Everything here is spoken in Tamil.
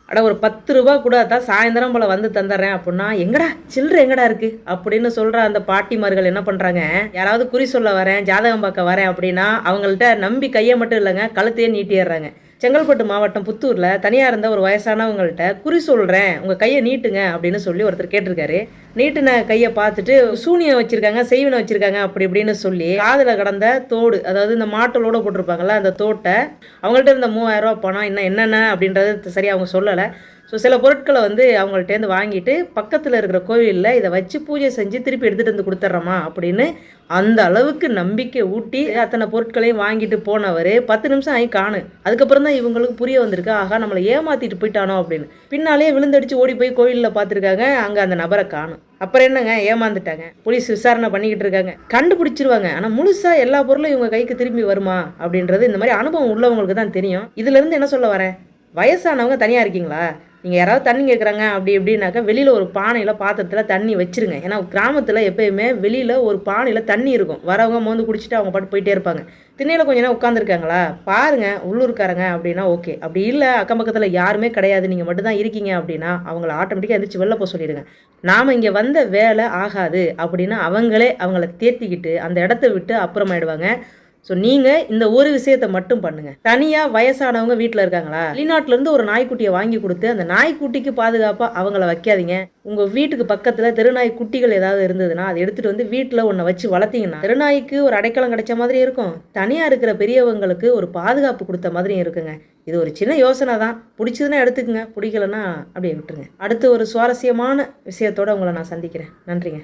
அட ஒரு 10 ரூபா கூட தான் சாயந்தரம் போல் வந்து தந்துடுறேன் அப்படின்னா, எங்கடா சில்லறை எங்கடா இருக்குது அப்படின்னு சொல்கிற அந்த பாட்டிமார்கள் என்ன பண்ணுறாங்க, யாராவது குறி சொல்ல வரேன், ஜாதகம் பார்க்க வரேன் அப்படின்னா அவங்கள்ட்ட நம்பி கையை மட்டும் இல்லைங்க கழுத்தையே நீட்டிடுறாங்க. செங்கல்பட்டு மாவட்டம் புத்தூரில் தனியாக இருந்த ஒரு வயசானவங்கள்ட்ட குறி சொல்கிறேன் உங்கள் கையை நீட்டுங்க அப்படின்னு சொல்லி ஒருத்தர் கேட்டிருக்காரு. நீட்டின கையை பார்த்துட்டு சூனியம் வச்சுருக்காங்க, செய்வினை வச்சுருக்காங்க அப்படி இப்படின்னு சொல்லி காதில் கடந்த தோடு, அதாவது இந்த மாட்டலோடு போட்டிருப்பாங்கள்ல அந்த தோட்டை, அவங்கள்ட்ட இருந்த 3000 ரூபா பணம் இன்னும் என்னென்ன அப்படின்றது சரியாக அவங்க சொல்லலை. ஸோ சில பொருட்களை வந்து அவங்கள்ட்டேருந்து வாங்கிட்டு பக்கத்தில் இருக்கிற கோவிலில் இதை வச்சு பூஜை செஞ்சு திருப்பி எடுத்துகிட்டு வந்து கொடுத்துட்றோமா அப்படின்னு அந்த அளவுக்கு நம்பிக்கை ஊட்டி அத்தனை பொருட்களையும் வாங்கிட்டு போனவர் 10 நிமிஷம் ஆகி காணு. அதுக்கப்புறம் தான் இவங்களுக்கு புரிய வந்திருக்கு, ஆகா நம்மளை ஏமாற்றிட்டு போயிட்டானோ அப்படின்னு. பின்னாலே விழுந்தடிச்சு ஓடி போய் கோவிலில் பார்த்துருக்காங்க, அங்கே அந்த நபரை காணும். அப்புறம் என்னங்க, ஏமாந்துட்டாங்க. போலீஸ் விசாரணை பண்ணிக்கிட்டு இருக்காங்க, கண்டுபிடிச்சிருவாங்க. ஆனால் முழுசாக எல்லா பொருளும் இவங்க கைக்கு திரும்பி வருமா அப்படின்றது இந்த மாதிரி அனுபவம் உள்ளவங்களுக்கு தான் தெரியும். இதுலேருந்து என்ன சொல்ல வரேன், வயசானவங்க தனியாக இருக்கீங்களா, நீங்கள் யாராவது தண்ணி கேட்குறாங்க அப்படி இப்படின்னாக்கா வெளியில் ஒரு பானையில் பாத்திரத்தில் தண்ணி வச்சுருங்க. ஏன்னா கிராமத்தில் எப்போயுமே வெளியில் ஒரு பானையில் தண்ணி இருக்கும், வரவங்க மோந்து குடிச்சிட்டு அவங்க பாட்டு போயிட்டே இருப்பாங்க. திண்ணையில் கொஞ்ச நேரம் உட்காந்துருக்காங்களா பாருங்கள், உள்ளூர்காரங்க அப்படின்னா ஓகே, அப்படி இல்லை அக்கம் பக்கத்தில் யாருமே கிடையாது நீங்கள் மட்டும்தான் இருக்கீங்க அப்படின்னா அவங்கள ஆட்டோமேட்டிக்காக எந்திரிச்சு வெளில போக சொல்லிடுங்க. நாம் இங்கே வந்த வேலை ஆகாது அப்படின்னா அவங்களே அவங்கள தேர்த்திக்கிட்டு அந்த இடத்த விட்டு அப்புறமாயிடுவாங்க. ஸோ நீங்கள் இந்த ஒரு விஷயத்தை மட்டும் பண்ணுங்கள். தனியாக வயசானவங்க வீட்டில் இருக்காங்களா, வெளிநாட்டிலேருந்து ஒரு நாய்க்குட்டியை வாங்கி கொடுத்து அந்த நாய்க்குட்டிக்கு பாதுகாப்பாக அவங்கள வைக்காதீங்க. உங்கள் வீட்டுக்கு பக்கத்தில் தெருநாய் குட்டிகள் ஏதாவது இருந்ததுன்னா அதை எடுத்துகிட்டு வந்து வீட்டில் ஒன்றை வச்சு வளர்த்திங்கன்னா தெருநாய்க்கு ஒரு அடைக்கலம் கிடைச்ச மாதிரி இருக்கும், தனியாக இருக்கிற பெரியவங்களுக்கு ஒரு பாதுகாப்பு கொடுத்த மாதிரியும் இருக்குங்க. இது ஒரு சின்ன யோசனை தான், பிடிச்சதுன்னா எடுத்துக்கங்க, பிடிக்கலன்னா அப்படியே விட்டுருங்க. அடுத்து ஒரு சுவாரஸ்யமான விஷயத்தோடு உங்களை நான் சந்திக்கிறேன். நன்றிங்க.